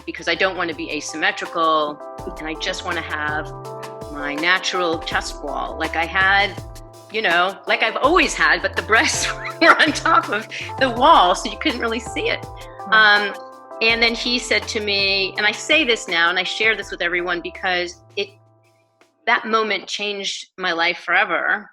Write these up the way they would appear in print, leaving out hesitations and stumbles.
because I don't want to be asymmetrical, and I just want to have my natural chest wall like I had, like I've always had, but the breasts were on top of the wall, so you couldn't really see it. And then he said to me, and I say this now, and I share this with everyone because that moment changed my life forever.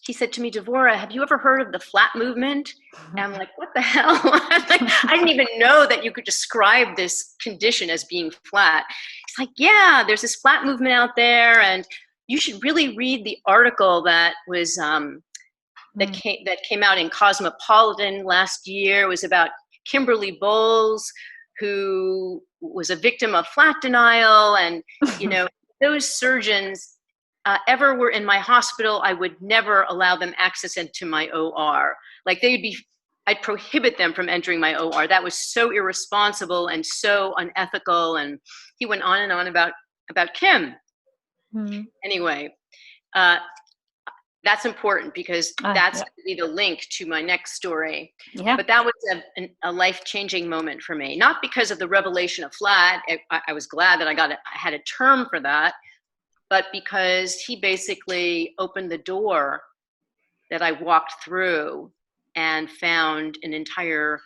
He said to me, Devorah, have you ever heard of the flat movement? And I'm like, what the hell? I didn't even know that you could describe this condition as being flat. It's like, yeah, there's this flat movement out there, and you should really read the article that was that came out in Cosmopolitan last year. It was about Kimberly Bowles, who was a victim of flat denial, and those surgeons ever were in my hospital, I would never allow them access into my OR. Like I'd prohibit them from entering my OR. That was so irresponsible and so unethical. And he went on and on about Kim. Mm-hmm. Anyway, that's important because that's going to be the link to my next story. Yeah. But that was a life-changing moment for me, not because of the revelation of flat. I was glad that I had a term for that, but because he basically opened the door that I walked through and found an entire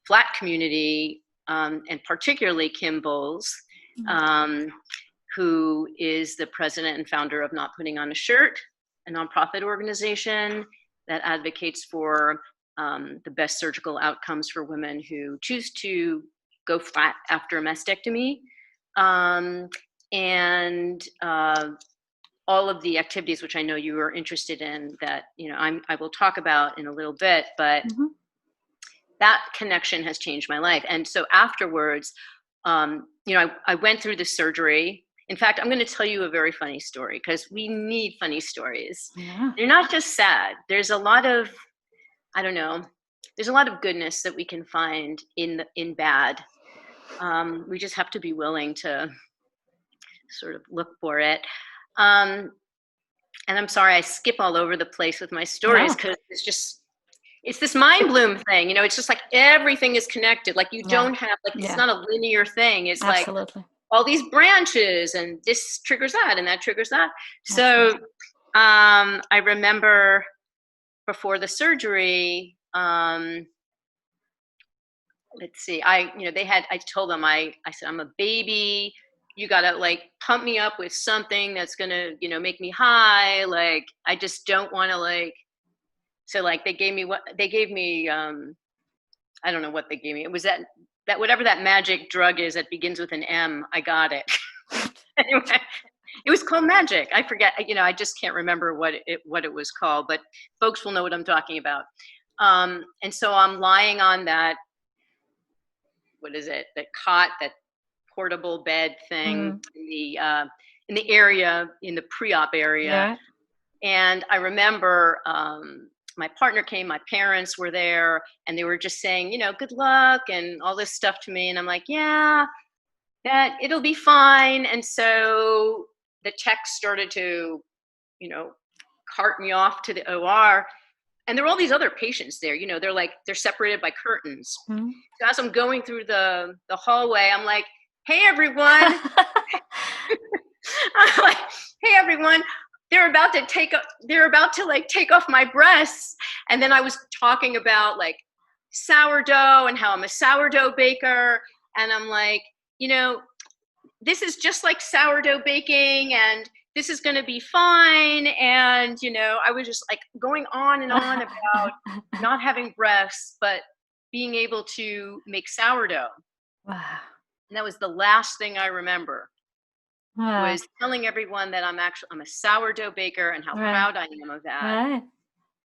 flat community, and particularly Kim Bowles, who is the president and founder of Not Putting on a Shirt, a nonprofit organization that advocates for the best surgical outcomes for women who choose to go flat after a mastectomy. And all of the activities which I know you are interested in that, I will talk about in a little bit, but that connection has changed my life. And so afterwards, I went through the surgery. In fact, I'm going to tell you a very funny story because we need funny stories. Yeah. They're not just sad. There's a lot of, there's a lot of goodness that we can find in bad. We just have to be willing to sort of look for it. And I'm sorry, I skip all over the place with my stories because it's this mind bloom thing. It's just like everything is connected. Like you don't have, it's not a linear thing. It's absolutely like all these branches and this triggers that and that triggers that. Absolutely. So I remember before the surgery, let's see, I told them, I said, I'm a baby. You got to pump me up with something that's going to, make me high. I just don't want to so they gave me, I don't know what they gave me. It was that whatever that magic drug is that begins with an M, I got it. Anyway, it was called magic. I forget, I just can't remember what it was called, but folks will know what I'm talking about. And so I'm lying on that, what is it? That cot, that portable bed thing in the area, in the pre-op area. Yeah. And I remember my partner came, my parents were there, and they were just saying, good luck and all this stuff to me. And I'm like, yeah, that it'll be fine. And so the tech started to, cart me off to the OR. And there were all these other patients there, they're separated by curtains. Mm-hmm. So as I'm going through the hallway, I'm like, hey, everyone. I'm like, hey, everyone. They're about to take off my breasts. And then I was talking about sourdough and how I'm a sourdough baker. And I'm like, this is just like sourdough baking and this is going to be fine. And, I was just going on and on about not having breasts, but being able to make sourdough. Wow. And that was the last thing I remember. Was telling everyone that I'm a sourdough baker and how proud I am of that. Right.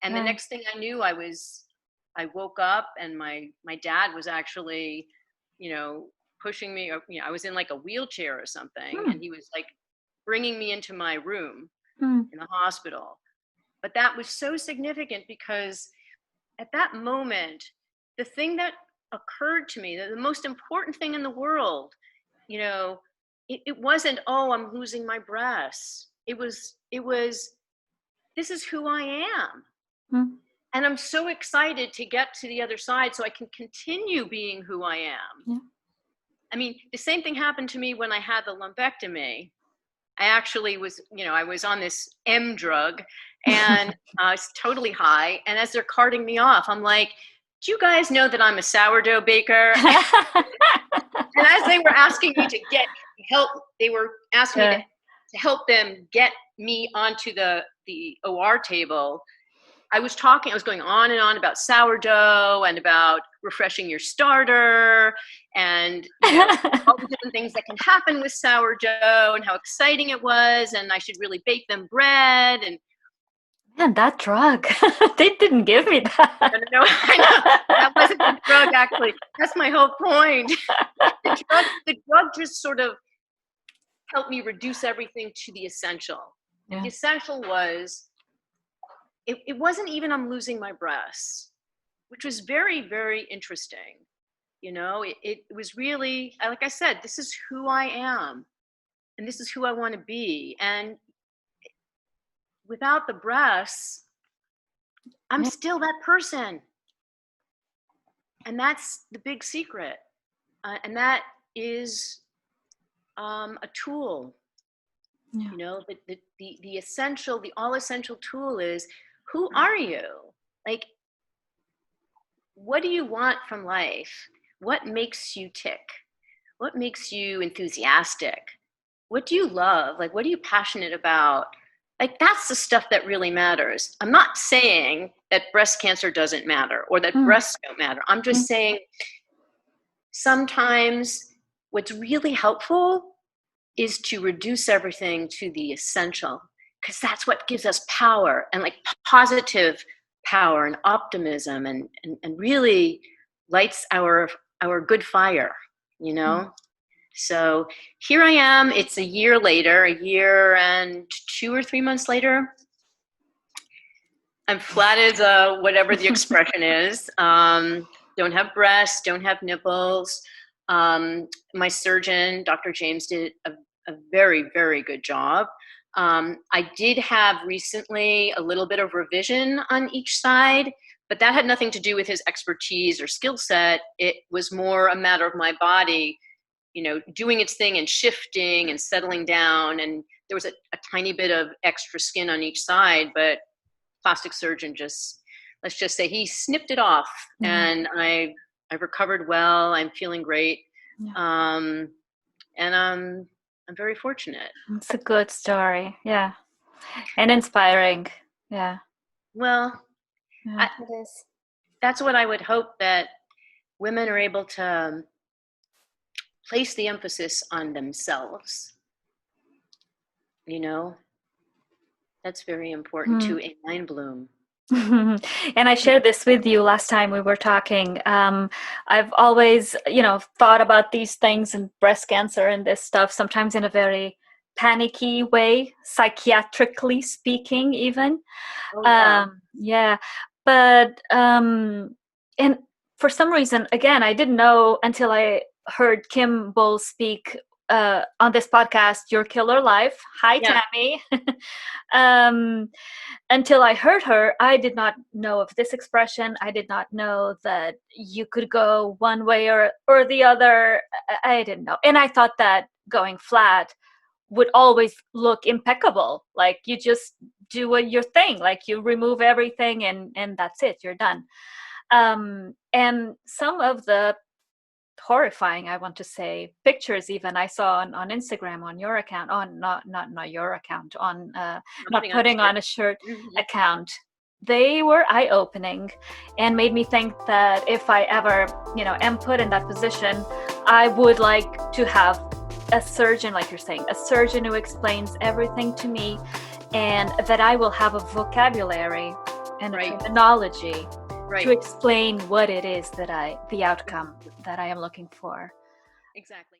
And the next thing I knew, I woke up and my dad was actually, pushing me, or, I was in a wheelchair or something, and he was bringing me into my room in the hospital. But that was so significant because at that moment, the thing that occurred to me, the most important thing in the world, it wasn't, oh, I'm losing my breasts. It was, this is who I am. And I'm so excited to get to the other side so I can continue being who I am. Yeah. I mean, the same thing happened to me when I had the lumpectomy. I actually was, I was on this M drug, and I was totally high. And as they're carting me off, I'm like, do you guys know that I'm a sourdough baker? And as they were asking me to get help, they were asking me to help them get me onto the OR table. I was going on and on about sourdough and about refreshing your starter and all the different things that can happen with sourdough and how exciting it was, and I should really bake them bread. And man, that drug, they didn't give me that. No, I know. That wasn't the drug, actually. That's my whole point. The drug just sort of helped me reduce everything to the essential. Yeah. The essential was, it wasn't even I'm losing my breasts, which was very, very interesting. It was really, like I said, this is who I am, and this is who I want to be. And without the breasts, I'm still that person. And that's the big secret. And that is a tool. Yeah. The essential, the all essential tool is, who are you? Like, what do you want from life? What makes you tick? What makes you enthusiastic? What do you love? Like, what are you passionate about? Like, that's the stuff that really matters. I'm not saying that breast cancer doesn't matter or that breasts don't matter. I'm just saying sometimes what's really helpful is to reduce everything to the essential, because that's what gives us power, and like positive power and optimism, and really lights our good fire, So here I am. It's a year and 2 or 3 months later. I'm flat as whatever the expression is. Don't have breasts, don't have nipples. My surgeon, Dr. James, did a very, very good job. I did have recently a little bit of revision on each side, but that had nothing to do with his expertise or skill set. It was more a matter of my body, doing its thing and shifting and settling down. And there was a tiny bit of extra skin on each side, but plastic surgeon let's just say he snipped it off. And I recovered well. I'm feeling great. Yeah. And I'm very fortunate. It's a good story. Yeah. And inspiring. Yeah. Well, it is. That's what I would hope, that women are able to place the emphasis on themselves. That's very important to a mind bloom. And I shared this with you last time we were talking. I've always, thought about these things and breast cancer and this stuff, sometimes in a very panicky way, psychiatrically speaking, even. Oh, yeah. But, and for some reason, again, I didn't know until I heard Kim Bull speak on this podcast, Your Killer Life. Hi, Tammy. Until I heard her, I did not know of this expression. I did not know that you could go one way or the other. I didn't know. And I thought that going flat would always look impeccable. Like, you just do your thing. Like, you remove everything and that's it. You're done. And some of the horrifying, I want to say, pictures even I saw on Instagram, on your account, on not your account, on not putting on a shirt account, they were eye-opening and made me think that if I ever am put in that position, I would like to have a surgeon, like you're saying, a surgeon who explains everything to me, and that I will have a vocabulary and a terminology to explain what it is that the outcome that I am looking for. Exactly.